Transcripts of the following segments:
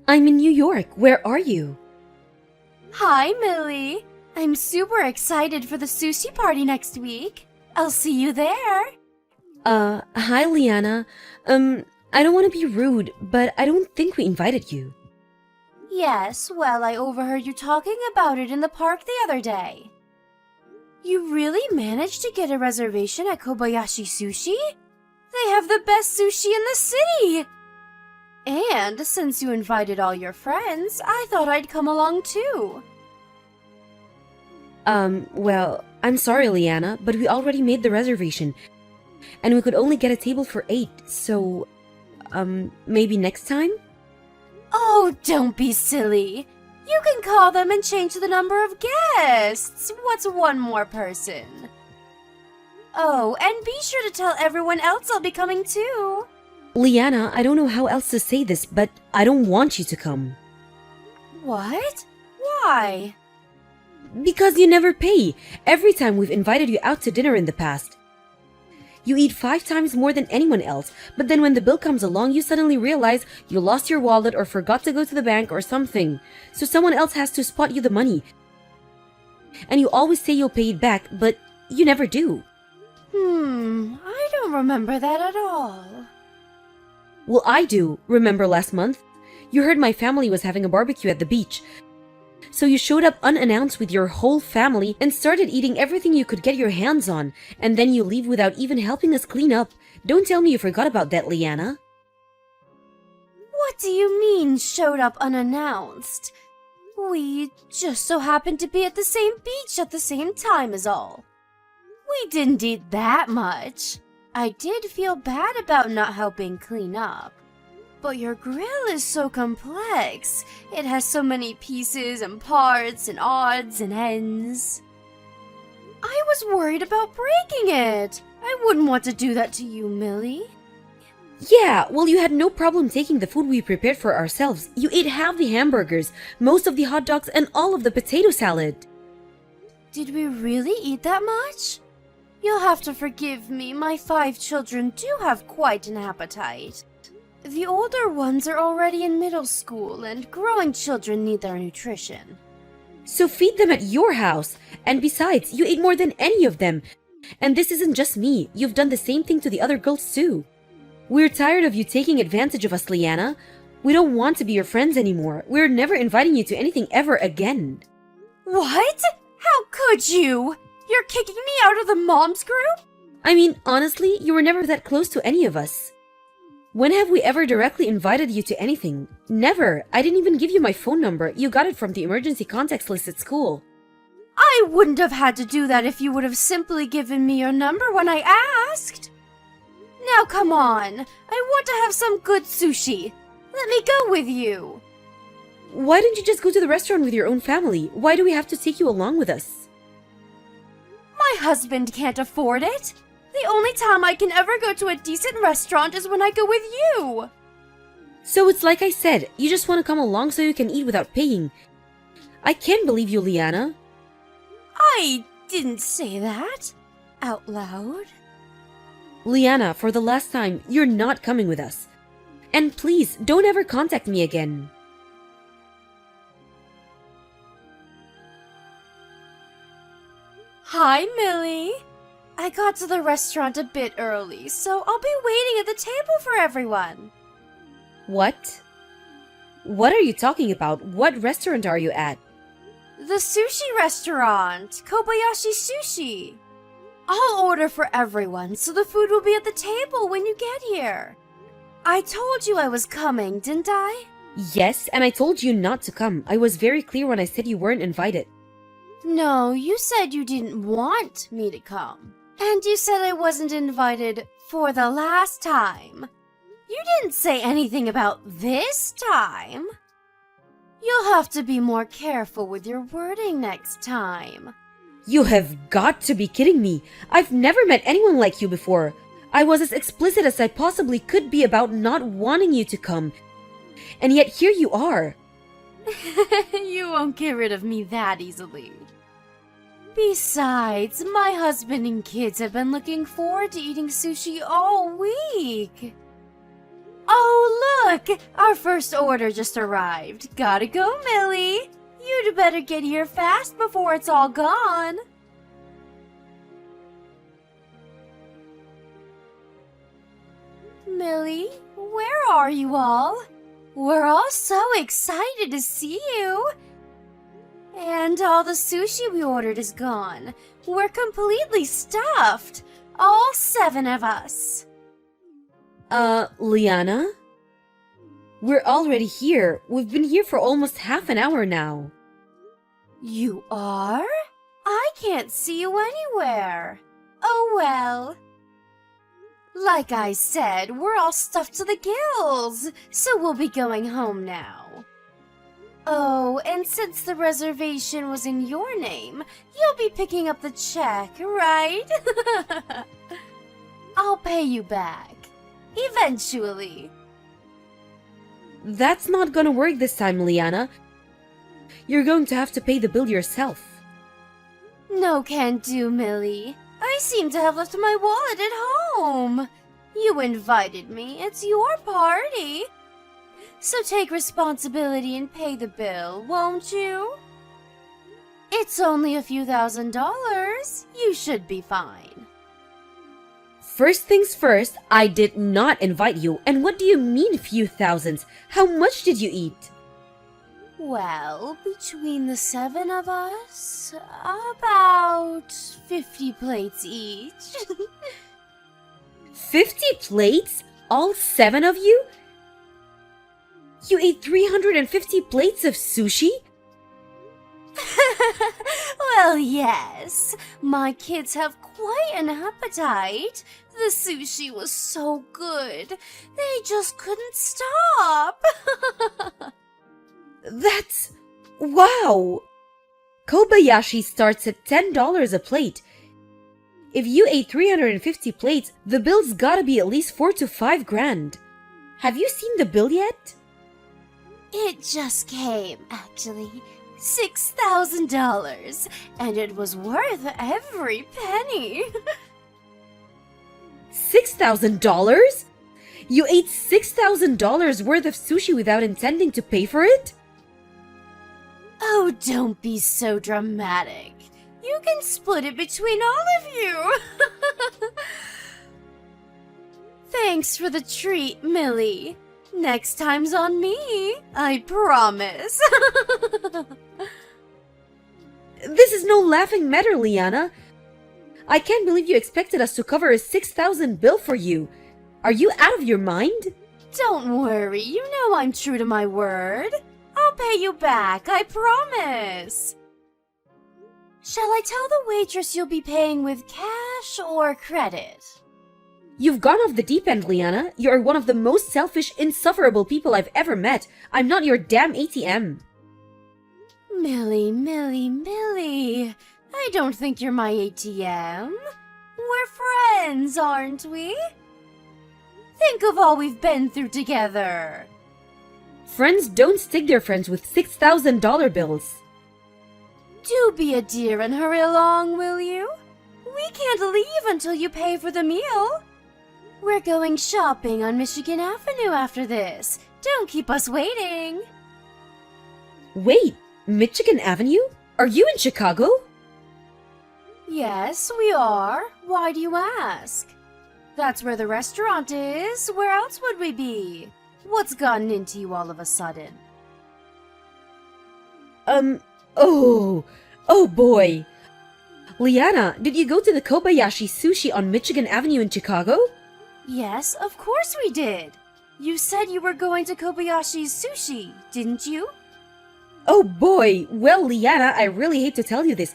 I'm in New York. Where are you? Hi, Millie. I'm super excited for the sushi party next week. I'll see you there. Hi, Liana. I don't want to be rude, but I don't think we invited you. Yes, well, I overheard you talking about it in the park the other day. You really managed to get a reservation at Kobayashi Sushi? They have the best sushi in the city! And since you invited all your friends, I thought I'd come along too. Well, I'm sorry, Liana, but we already made the reservation, and we could only get a table for 8, so, maybe next time? Oh, don't be silly. You can call them and change the number of guests. What's one more person? Oh, and be sure to tell everyone else I'll be coming too. Liana, I don't know how else to say this, but I don't want you to come. What? Why? Because you never pay. Every time we've invited you out to dinner in the past. You eat 5 times more than anyone else, but then when the bill comes along, you suddenly realize you lost your wallet or forgot to go to the bank or something. So someone else has to spot you the money. And you always say you'll pay it back, but you never do. I don't remember that at all. Well, I do. Remember last month? You heard my family was having a barbecue at the beach. So you showed up unannounced with your whole family and started eating everything you could get your hands on, and then you leave without even helping us clean up. Don't tell me you forgot about that, Liana. What do you mean, showed up unannounced? We just so happened to be at the same beach at the same time is all. We didn't eat that much. I did feel bad about not helping clean up. But your grill is so complex. It has so many pieces and parts and odds and ends. I was worried about breaking it. I wouldn't want to do that to you, Millie. Yeah, well, you had no problem taking the food we prepared for ourselves. You ate half the hamburgers, most of the hot dogs, and all of the potato salad. Did we really eat that much? You'll have to forgive me. My 5 children do have quite an appetite. The older ones are already in middle school, and growing children need their nutrition. So feed them at your house. And besides, you ate more than any of them. And this isn't just me. You've done the same thing to the other girls too. We're tired of you taking advantage of us, Liana. We don't want to be your friends anymore. We're never inviting you to anything ever again. What? How could you? You're kicking me out of the moms group? I mean, honestly, you were never that close to any of us. When have we ever directly invited you to anything? Never. I didn't even give you my phone number. You got it from the emergency contacts list at school. I wouldn't have had to do that if you would have simply given me your number when I asked. Now come on. I want to have some good sushi. Let me go with you. Why don't you just go to the restaurant with your own family? Why do we have to take you along with us? My husband can't afford it. The only time I can ever go to a decent restaurant is when I go with you. So it's like I said, you just want to come along so you can eat without paying. I can't believe you, Liana. I didn't say that out loud. Liana, for the last time, you're not coming with us. And please, don't ever contact me again. Hi, Millie. I got to the restaurant a bit early, so I'll be waiting at the table for everyone. What? What are you talking about? What restaurant are you at? The sushi restaurant, Kobayashi Sushi. I'll order for everyone, so the food will be at the table when you get here. I told you I was coming, didn't I? Yes, and I told you not to come. I was very clear when I said you weren't invited. No, you said you didn't want me to come. And you said I wasn't invited for the last time. You didn't say anything about this time. You'll have to be more careful with your wording next time. You have got to be kidding me. I've never met anyone like you before. I was as explicit as I possibly could be about not wanting you to come. And yet here you are. You won't get rid of me that easily. Besides, my husband and kids have been looking forward to eating sushi all week. Oh, look! Our first order just arrived. Gotta go, Millie. You'd better get here fast before it's all gone. Millie, where are you all? We're all so excited to see you. And all the sushi we ordered is gone. We're completely stuffed. All 7 of us. Liana? We're already here. We've been here for almost half an hour now. You are? I can't see you anywhere. Oh well. Like I said, we're all stuffed to the gills, so we'll be going home now. Oh, and since the reservation was in your name, you'll be picking up the check, right? I'll pay you back. Eventually. That's not gonna work this time, Liana. You're going to have to pay the bill yourself. No can do, Millie. I seem to have left my wallet at home. You invited me. It's your party. So take responsibility and pay the bill, won't you? It's only a few $1,000s. You should be fine. First things first, I did not invite you. And what do you mean few thousands? How much did you eat? Well, between the 7 of us, about 50 plates each. 50 plates? All 7 of you? You ate 350 plates of sushi? Well, yes. My kids have quite an appetite. The sushi was so good. They just couldn't stop. That's... wow! Kobayashi starts at $10 a plate. If you ate 350 plates, the bill's gotta be at least 4 to 5 grand. Have you seen the bill yet? It just came, actually. $6,000, and it was worth every penny. $6,000? You ate $6,000 worth of sushi without intending to pay for it? Oh, don't be so dramatic. You can split it between all of you. Thanks for the treat, Millie. Next time's on me, I promise. This is no laughing matter, Liana. I can't believe you expected us to cover a $6,000 bill for you. Are you out of your mind? Don't worry, you know I'm true to my word. I'll pay you back, I promise. Shall I tell the waitress you'll be paying with cash or credit? You've gone off the deep end, Liana. You're one of the most selfish, insufferable people I've ever met. I'm not your damn ATM. Millie, Millie, Millie. I don't think you're my ATM. We're friends, aren't we? Think of all we've been through together. Friends don't stick their friends with $6,000 bills. Do be a dear and hurry along, will you? We can't leave until you pay for the meal. We're going shopping on Michigan Avenue after this. Don't keep us waiting. Wait, Michigan Avenue? Are you in Chicago? Yes, we are. Why do you ask? That's where the restaurant is. Where else would we be? What's gotten into you all of a sudden? Oh boy. Liana, did you go to the Kobayashi Sushi on Michigan Avenue in Chicago? Yes, of course we did. You said you were going to Kobayashi's Sushi, didn't you? Oh boy, well Liana, I really hate to tell you this,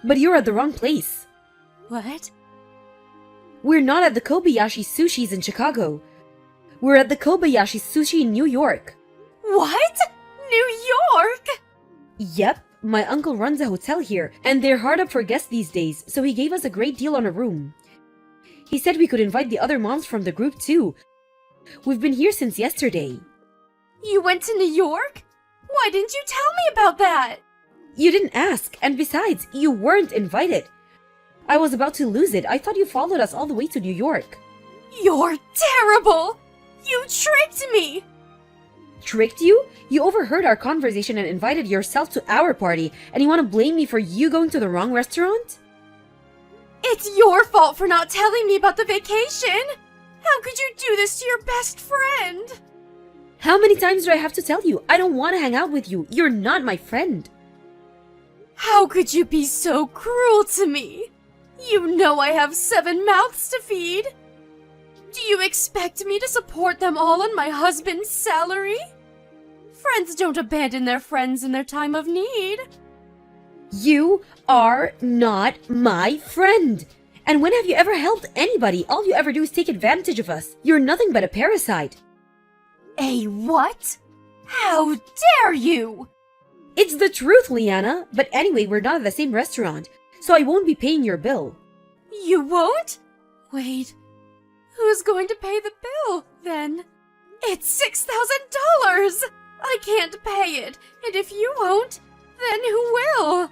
but you're at the wrong place. What? We're not at the Kobayashi Sushis in Chicago. We're at the Kobayashi Sushi in New York. What? New York? Yep, my uncle runs a hotel here, and they're hard up for guests these days, so he gave us a great deal on a room. He said we could invite the other moms from the group too. We've been here since yesterday. You went to New York? Why didn't you tell me about that? You didn't ask, and besides, you weren't invited. I was about to lose it. I thought you followed us all the way to New York. You're terrible! You tricked me! Tricked you? You overheard our conversation and invited yourself to our party, and you want to blame me for you going to the wrong restaurant? It's your fault for not telling me about the vacation! How could you do this to your best friend? How many times do I have to tell you? I don't want to hang out with you. You're not my friend. How could you be so cruel to me? You know I have 7 mouths to feed. Do you expect me to support them all on my husband's salary? Friends don't abandon their friends in their time of need. You are not my friend. And when have you ever helped anybody? All you ever do is take advantage of us. You're nothing but a parasite. A what? How dare you? It's the truth, Liana. But anyway, we're not at the same restaurant, so I won't be paying your bill. You won't? Wait, who's going to pay the bill, then? It's $6,000! I can't pay it, and if you won't, then who will?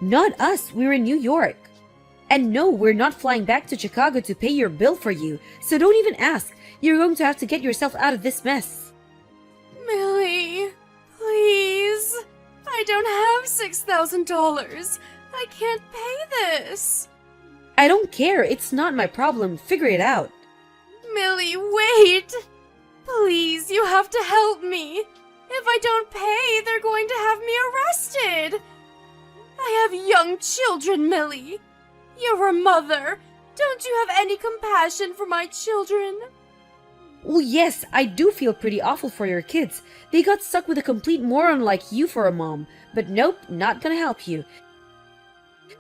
Not us, we're in New York. And no, we're not flying back to Chicago to pay your bill for you, so don't even ask. You're going to have to get yourself out of this mess. Millie, please. I don't have $6,000. I can't pay this. I don't care, it's not my problem. Figure it out. Millie, wait. Please, you have to help me. If I don't pay, they're going to have me arrested. I have young children, Millie. You're a mother. Don't you have any compassion for my children? Well, yes, I do feel pretty awful for your kids. They got stuck with a complete moron like you for a mom. But nope, not gonna help you.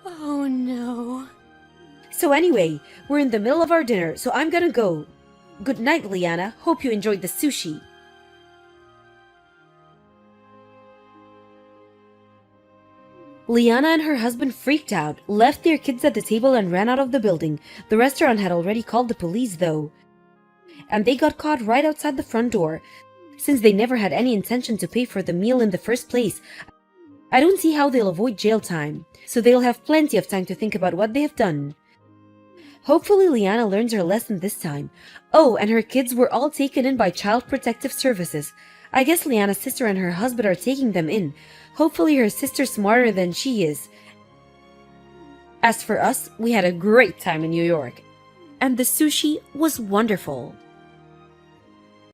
Oh no. So anyway, we're in the middle of our dinner, so I'm gonna go. Good night, Liana. Hope you enjoyed the sushi. Liana and her husband freaked out, left their kids at the table and ran out of the building. The restaurant had already called the police though. And they got caught right outside the front door. Since they never had any intention to pay for the meal in the first place, I don't see how they'll avoid jail time, so they'll have plenty of time to think about what they have done. Hopefully Liana learns her lesson this time. Oh, and her kids were all taken in by Child Protective Services. I guess Liana's sister and her husband are taking them in. Hopefully her sister's smarter than she is. As for us, we had a great time in New York. And the sushi was wonderful.